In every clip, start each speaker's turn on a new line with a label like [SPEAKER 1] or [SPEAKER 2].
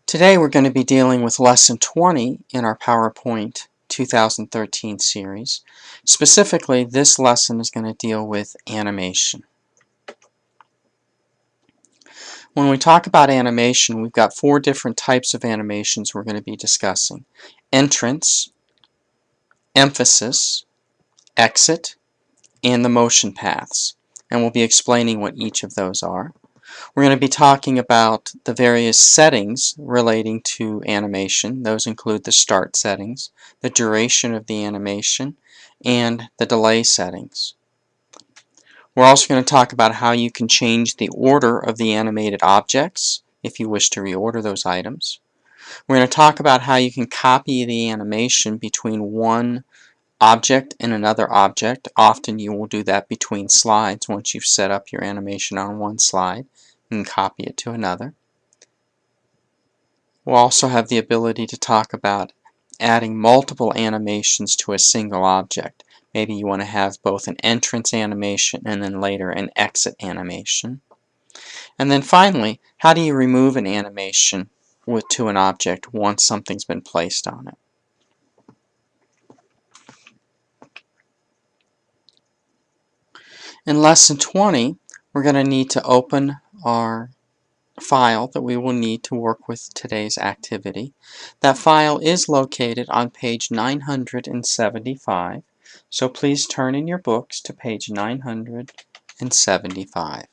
[SPEAKER 1] Today we're going to be dealing with Lesson 20 in our PowerPoint 2013 series. Specifically, this lesson is going to deal with animation. When we talk about animation, we've got four different types of animations we're going to be discussing. Entrance, emphasis, exit, and the motion paths. And we'll be explaining what each of those are. We're going to be talking about the various settings relating to animation. Those include the start settings, the duration of the animation, and the delay settings. We're also going to talk about how you can change the order of the animated objects if you wish to reorder those items. We're going to talk about how you can copy the animation between one object and another object. Often you will do that between slides once you've set up your animation on one slide and copy it to another. We'll also have the ability to talk about adding multiple animations to a single object. Maybe you want to have both an entrance animation and then later an exit animation. And then finally, how do you remove an animation to an object once something's been placed on it? In Lesson 20, we're going to need to open our file that we will need to work with today's activity. That file is located on page 975, so please turn in your books to page 975.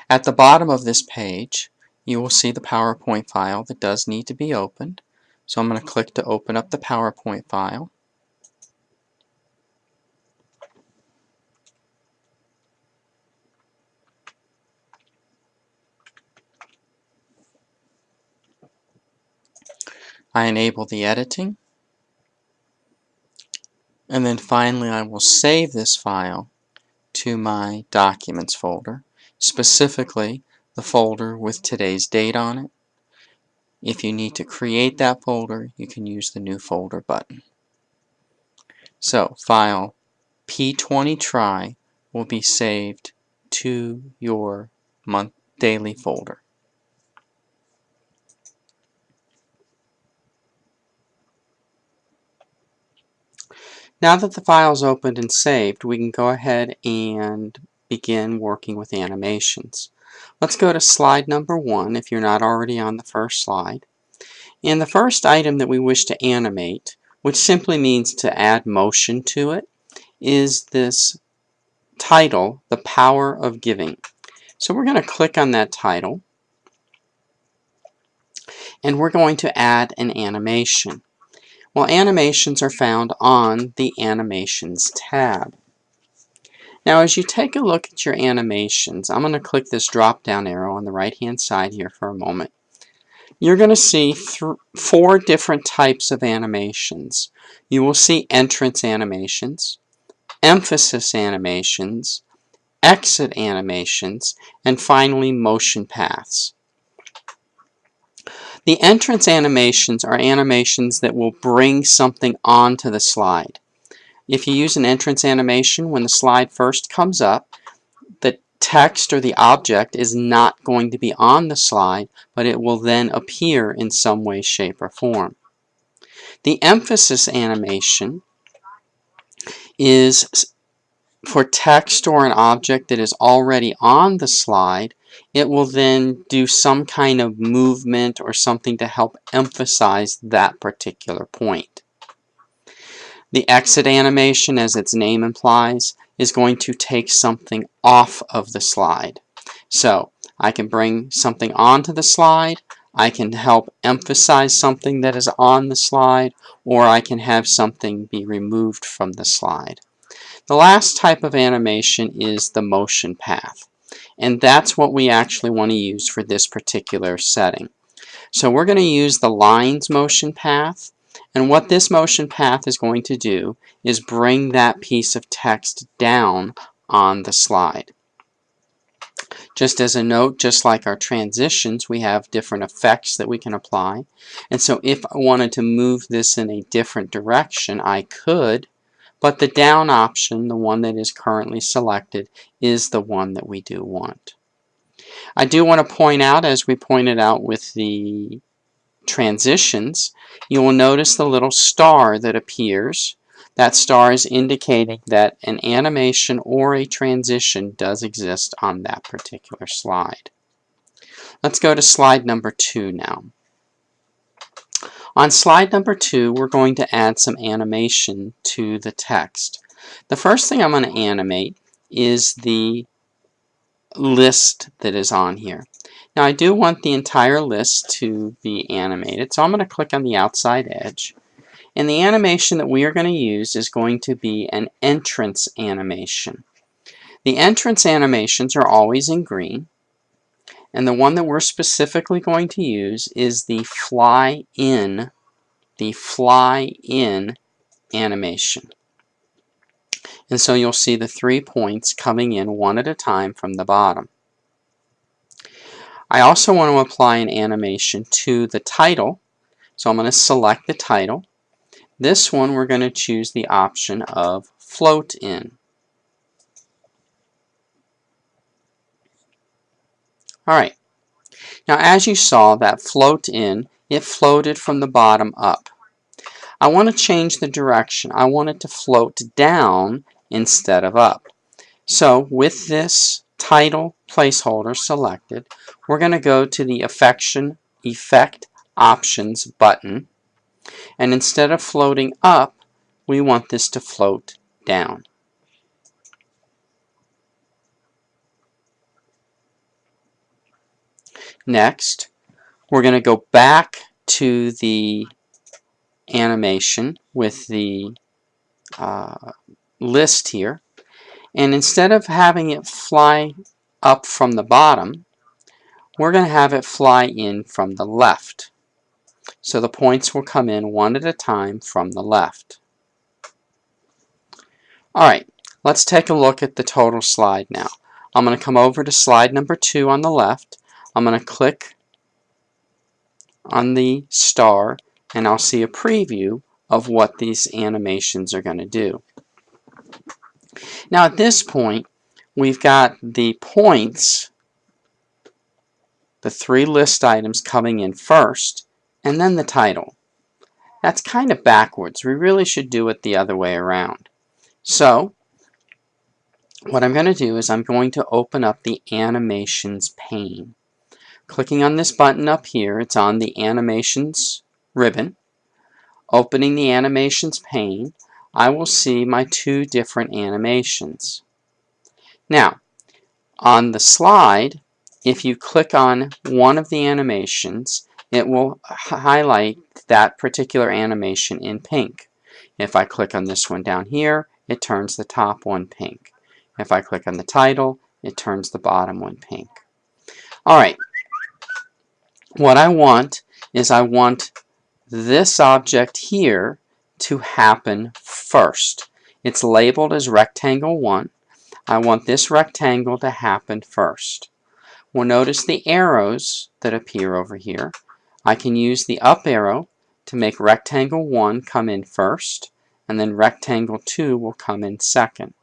[SPEAKER 1] At the bottom of this page, you will see the PowerPoint file that does need to be opened. So I'm going to click to open up the PowerPoint file. I enable the editing, and then finally I will save this file to my Documents folder, specifically the folder with today's date on it. If you need to create that folder, you can use the New Folder button. So, file P20Try will be saved to your daily folder. Now that the file is opened and saved, we can go ahead and begin working with animations. Let's go to slide number 1 if you're not already on the first slide. And the first item that we wish to animate, which simply means to add motion to it, is this title, The Power of Giving. So we're going to click on that title, and we're going to add an animation. Well, animations are found on the Animations tab. Now, as you take a look at your animations, I'm going to click this drop-down arrow on the right-hand side here for a moment. You're going to see four different types of animations. You will see entrance animations, emphasis animations, exit animations, and finally motion paths. The entrance animations are animations that will bring something onto the slide. If you use an entrance animation, when the slide first comes up, the text or the object is not going to be on the slide, but it will then appear in some way, shape, or form. The emphasis animation is for text or an object that is already on the slide. It will then do some kind of movement or something to help emphasize that particular point. The exit animation, as its name implies, is going to take something off of the slide. So I can bring something onto the slide, I can help emphasize something that is on the slide, or I can have something be removed from the slide. The last type of animation is the motion path, and that's what we actually want to use for this particular setting. So we're going to use the lines motion path, and what this motion path is going to do is bring that piece of text down on the slide. Just as a note, just like our transitions, we have different effects that we can apply, and so if I wanted to move this in a different direction, I could. But the down option, the one that is currently selected, is the one that we do want. I do want to point out, as we pointed out with the transitions, you will notice the little star that appears. That star is indicating that an animation or a transition does exist on that particular slide. Let's go to slide number 2 now. On slide number 2, we're going to add some animation to the text. The first thing I'm going to animate is the list that is on here. Now I do want the entire list to be animated, so I'm going to click on the outside edge. And the animation that we are going to use is going to be an entrance animation. The entrance animations are always in green, and the one that we're specifically going to use is the fly in animation. And so you'll see the 3 points coming in one at a time from the bottom. I also want to apply an animation to the title, so I'm going to select the title. This one we're going to choose the option of float in. Alright, now as you saw, that float in, it floated from the bottom up. I want to change the direction. I want it to float down instead of up. So with this title placeholder selected, we're going to go to the Effect Options button, and instead of floating up, we want this to float down. Next, we're going to go back to the animation with the list here, and instead of having it fly up from the bottom, we're going to have it fly in from the left. So the points will come in one at a time from the left. Alright, let's take a look at the total slide now. I'm going to come over to slide number 2 on the left. I'm going to click on the star, and I'll see a preview of what these animations are going to do. Now at this point, we've got the points, the 3 list items coming in first, and then the title. That's kind of backwards. We really should do it the other way around. So what I'm going to do is I'm going to open up the Animations pane. Clicking on this button up here, it's on the Animations ribbon. Opening the Animations pane, I will see my 2 different animations. Now, on the slide, if you click on one of the animations, it will highlight that particular animation in pink. If I click on this one down here, it turns the top one pink. If I click on the title, it turns the bottom one pink. Alright, what I want is I want this object here to happen first. It's labeled as rectangle 1. I want this rectangle to happen first. We'll notice the arrows that appear over here. I can use the up arrow to make rectangle 1 come in first, and then rectangle 2 will come in second.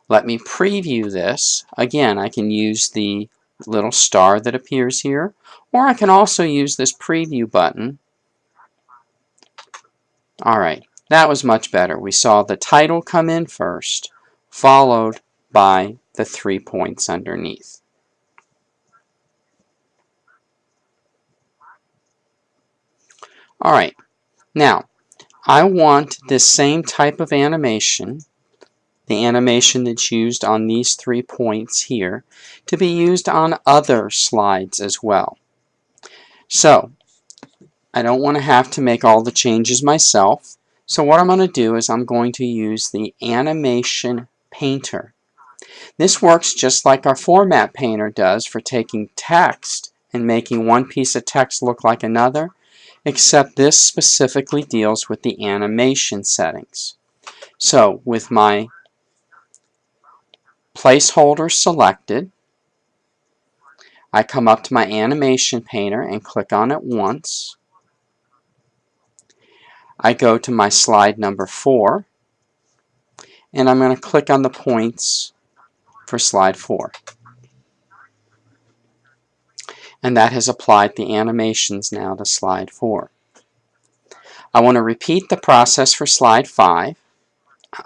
[SPEAKER 1] Let me preview this. Again, I can use the little star that appears here, or I can also use this preview button. Alright, that was much better. We saw the title come in first, followed by the 3 points underneath. Alright, now I want this same type of animation, the animation that's used on these 3 points here, to be used on other slides as well. So, I don't want to have to make all the changes myself, so what I'm going to do is I'm going to use the Animation Painter. This works just like our Format Painter does for taking text and making one piece of text look like another, except this specifically deals with the animation settings. So with my placeholder selected, I come up to my Animation Painter and click on it once. I go to my slide number 4, and I'm going to click on the points for slide 4. And that has applied the animations now to slide 4. I want to repeat the process for slide 5.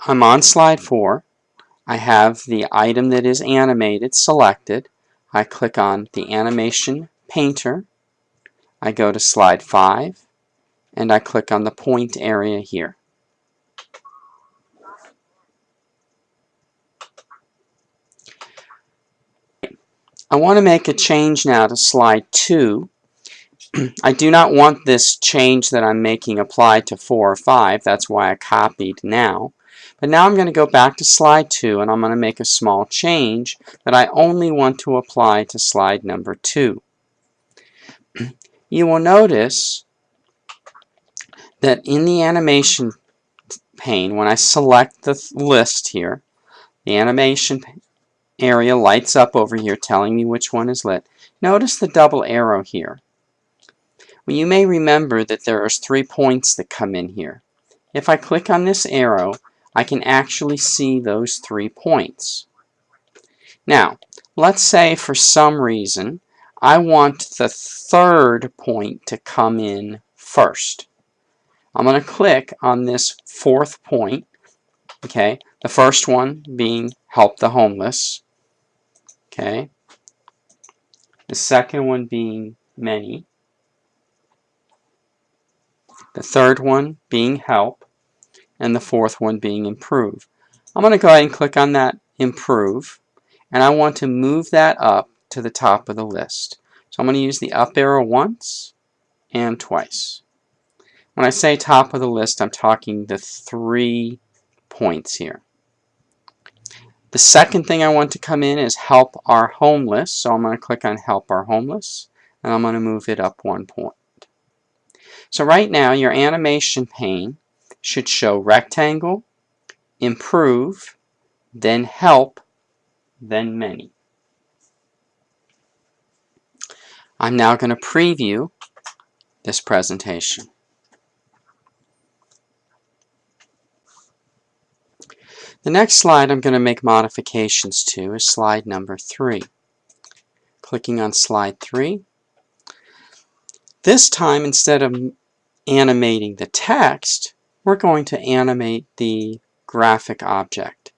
[SPEAKER 1] I'm on slide 4. I have the item that is animated selected. I click on the animation painter. I go to slide 5 and I click on the point area here. I want to make a change now to slide 2. I do not want this change that I'm making apply to 4 or 5. That's why I copied now. But now I'm going to go back to slide 2 and I'm going to make a small change that I only want to apply to slide number 2. You will notice that in the animation pane, when I select the list here, the animation area lights up over here telling me which one is lit. Notice the double arrow here. Well, you may remember that there are 3 points that come in here. If I click on this arrow, I can actually see those 3 points. Now, let's say for some reason I want the 3rd point to come in first. I'm going to click on this 4th point, okay? The first one being help the homeless, okay? The second one being many. The third one being help, and the 4th one being improve. I'm going to go ahead and click on that improve, and I want to move that up to the top of the list. So I'm going to use the up arrow once and twice. When I say top of the list, I'm talking the 3 points here. The second thing I want to come in is help our homeless, so I'm going to click on help our homeless, and I'm going to move it up 1 point. So right now your animation pane should show rectangle, improve, then help, then many. I'm now going to preview this presentation. The next slide I'm going to make modifications to is slide number 3. Clicking on slide 3. This time, instead of animating the text, we're going to animate the graphic object.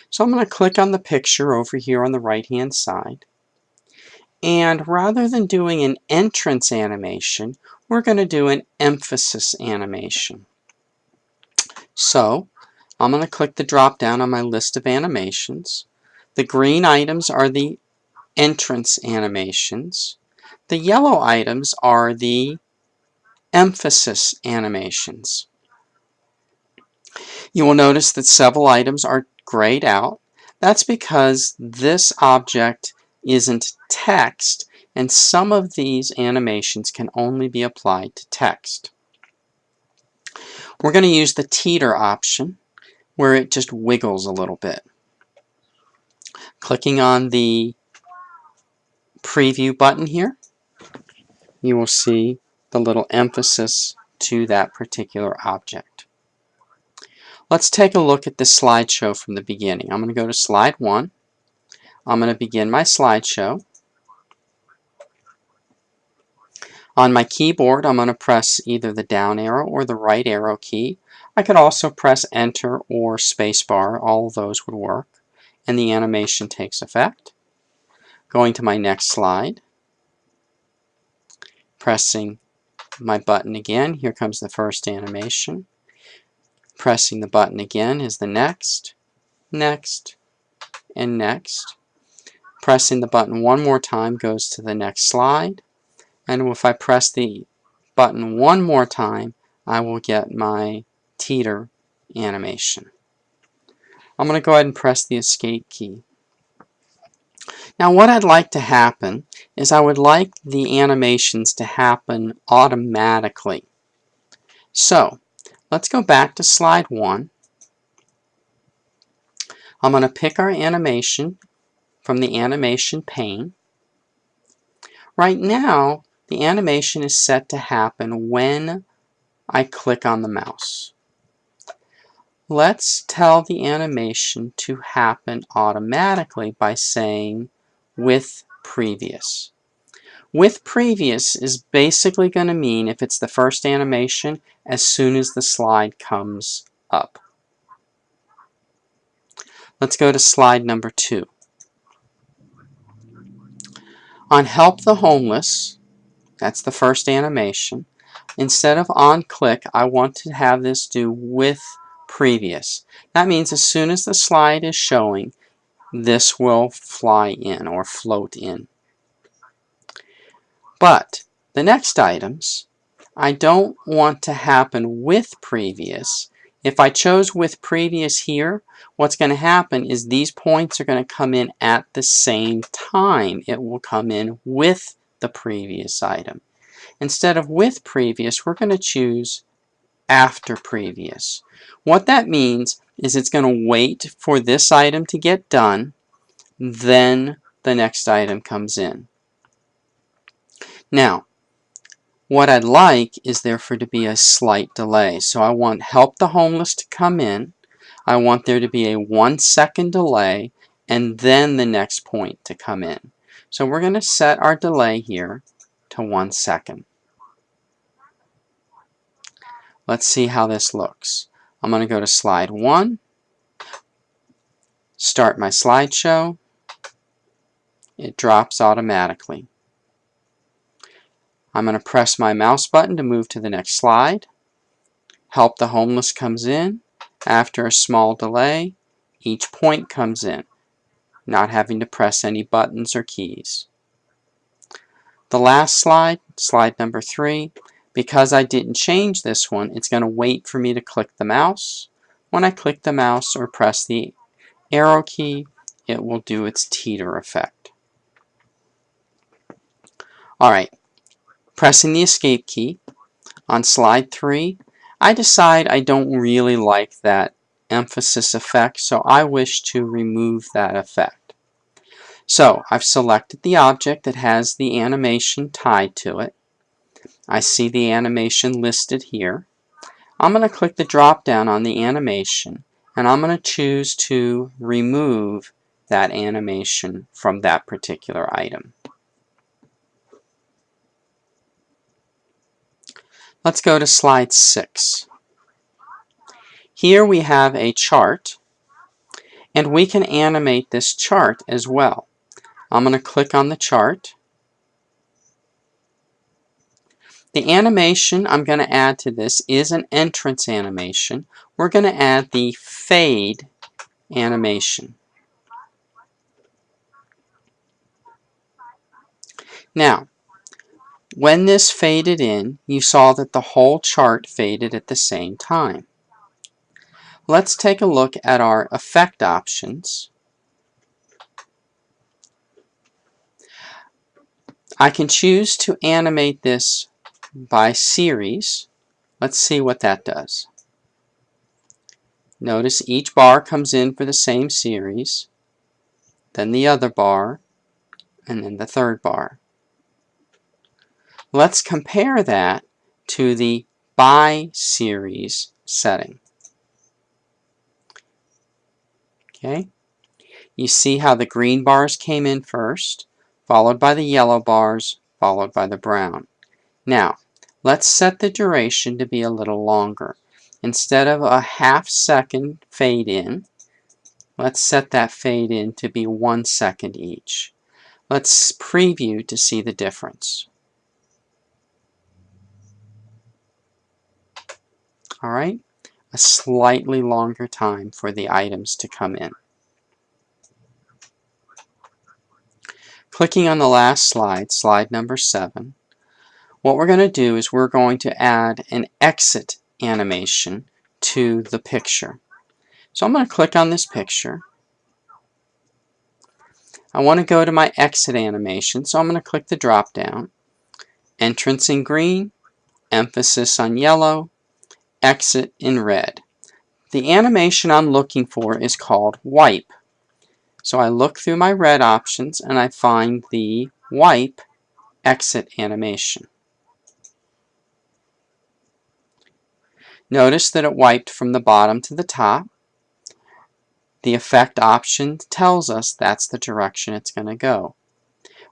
[SPEAKER 1] So I'm going to click on the picture over here on the right hand side, and rather than doing an entrance animation, we're going to do an emphasis animation. So I'm going to click the drop down on my list of animations. The green items are the entrance animations. The yellow items are the emphasis animations. You will notice that several items are grayed out. That's because this object isn't text, and some of these animations can only be applied to text. We're going to use the teeter option, where it just wiggles a little bit. Clicking on the preview button here, you will see the little emphasis to that particular object. Let's take a look at the slideshow from the beginning. I'm going to go to slide 1. I'm going to begin my slideshow. On my keyboard, I'm going to press either the down arrow or the right arrow key. I could also press enter or spacebar. All of those would work, and the animation takes effect. Going to my next slide, pressing my button again. Here comes the first animation. Pressing the button again is the next, next, and next. Pressing the button one more time goes to the next slide. And if I press the button one more time, I will get my teeter animation. I'm going to go ahead and press the escape key. Now what I'd like to happen is I would like the animations to happen automatically. So let's go back to slide 1. I'm going to pick our animation from the animation pane. Right now, the animation is set to happen when I click on the mouse. Let's tell the animation to happen automatically by saying with previous. With previous is basically going to mean, if it's the first animation, as soon as the slide comes up. Let's go to slide number 2. On Help the Homeless, that's the first animation. Instead of on click, I want to have this do with previous. That means as soon as the slide is showing, this will fly in or float in. But the next items, I don't want to happen with previous. If I chose with previous here, what's going to happen is these points are going to come in at the same time. It will come in with the previous item. Instead of with previous, we're going to choose after previous. What that means is it's going to wait for this item to get done, then the next item comes in. Now, what I'd like is there for to be a slight delay. So I want Help the Homeless to come in. I want there to be a 1-second delay and then the next point to come in. So we're going to set our delay here to 1 second. Let's see how this looks. I'm going to go to slide 1, start my slideshow. It drops automatically. I'm going to press my mouse button to move to the next slide. Help the Homeless comes in. After a small delay, each point comes in, not having to press any buttons or keys. The last slide, slide number 3, because I didn't change this one, it's going to wait for me to click the mouse. When I click the mouse or press the arrow key, it will do its teeter effect. Alright, pressing the escape key on slide 3, I decide I don't really like that emphasis effect, so I wish to remove that effect. So I've selected the object that has the animation tied to it. I see the animation listed here. I'm going to click the drop down on the animation and I'm going to choose to remove that animation from that particular item. Let's go to slide 6. Here we have a chart and we can animate this chart as well. I'm going to click on the chart. The animation I'm going to add to this is an entrance animation. We're going to add the fade animation. Now, when this faded in, you saw that the whole chart faded at the same time. Let's take a look at our effect options. I can choose to animate this by series. Let's see what that does. Notice each bar comes in for the same series, then the other bar, and then the third bar. Let's compare that to the by series setting. Okay, you see how the green bars came in first, followed by the yellow bars, followed by the brown. Now, let's set the duration to be a little longer. Instead of a half-second fade in, let's set that fade in to be 1 second each. Let's preview to see the difference. Alright, a slightly longer time for the items to come in. Clicking on the last slide, slide number 7, what we're going to do is we're going to add an exit animation to the picture. So I'm going to click on this picture. I want to go to my exit animation, so I'm going to click the drop down. Entrance in green, emphasis on yellow, exit in red. The animation I'm looking for is called wipe. So I look through my red options and I find the wipe exit animation. Notice that it wiped from the bottom to the top. The effect option tells us that's the direction it's going to go.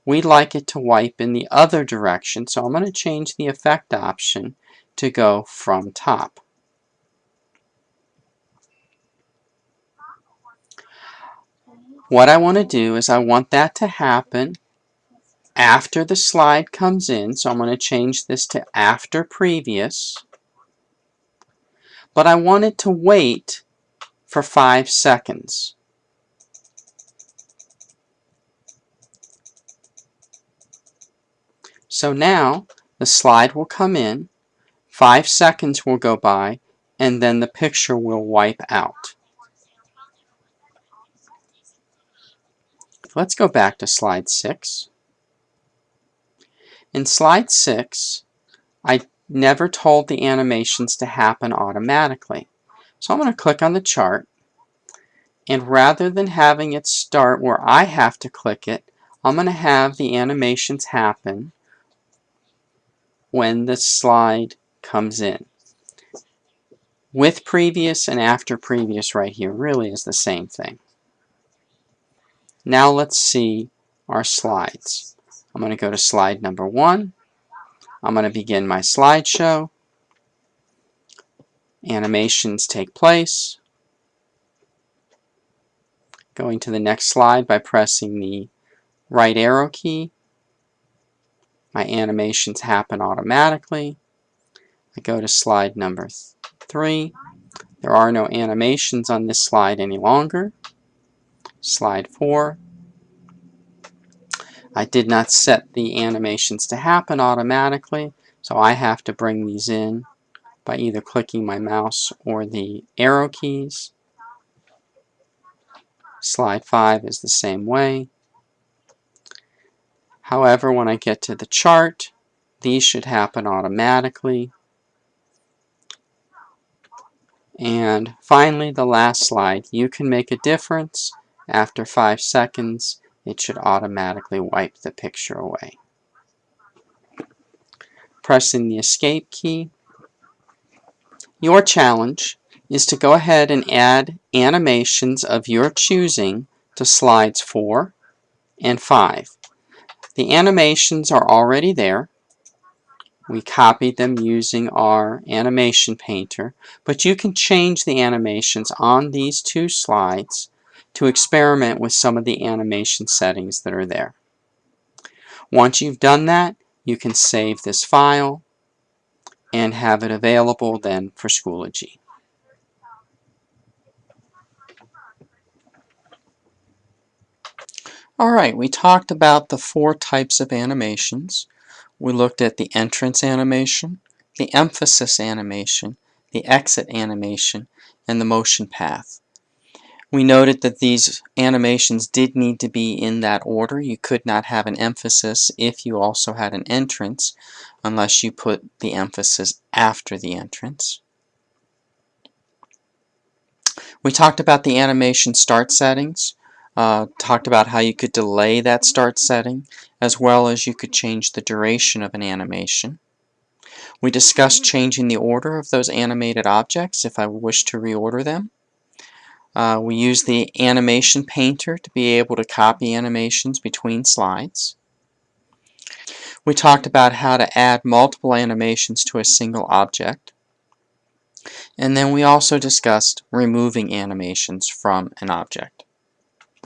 [SPEAKER 1] we'd like it to wipe in the other direction, so I'm going to change the effect option to go from top. What I want to do is I want that to happen after the slide comes in, so I'm going to change this to after previous, but I want it to wait for 5 seconds. So now the slide will come in, 5 seconds will go by, and then the picture will wipe out. Let's go back to slide 6. In slide 6, I never told the animations to happen automatically. So I'm going to click on the chart, and rather than having it start where I have to click it, I'm going to have the animations happen when the slide comes in. With previous and after previous right here really is the same thing. Now let's see our slides. I'm going to go to slide number 1. I'm going to begin my slideshow. Animations take place. Going to the next slide by pressing the right arrow key. My animations happen automatically. I go to slide number 3. There are no animations on this slide any longer. Slide 4. I did not set the animations to happen automatically, so I have to bring these in by either clicking my mouse or the arrow keys. Slide 5 is the same way. However, when I get to the chart, these should happen automatically. And finally, the last slide, you can make a difference. After 5 seconds, it should automatically wipe the picture away. Pressing the escape key. Your challenge is to go ahead and add animations of your choosing to slides 4 and 5. The animations are already there. We copied them using our animation painter, but you can change the animations on these 2 slides to experiment with some of the animation settings that are there. Once you've done that, you can save this file and have it available then for Schoology. Alright, we talked about the 4 types of animations. We looked at the entrance animation, the emphasis animation, the exit animation, and the motion path. We noted that these animations did need to be in that order. You could not have an emphasis if you also had an entrance unless you put the emphasis after the entrance. We talked about the animation start settings, talked about how you could delay that start setting, as well as you could change the duration of an animation. We discussed changing the order of those animated objects if I wish to reorder them. We use the animation painter to be able to copy animations between slides. We talked about how to add multiple animations to a single object. And then we also discussed removing animations from an object.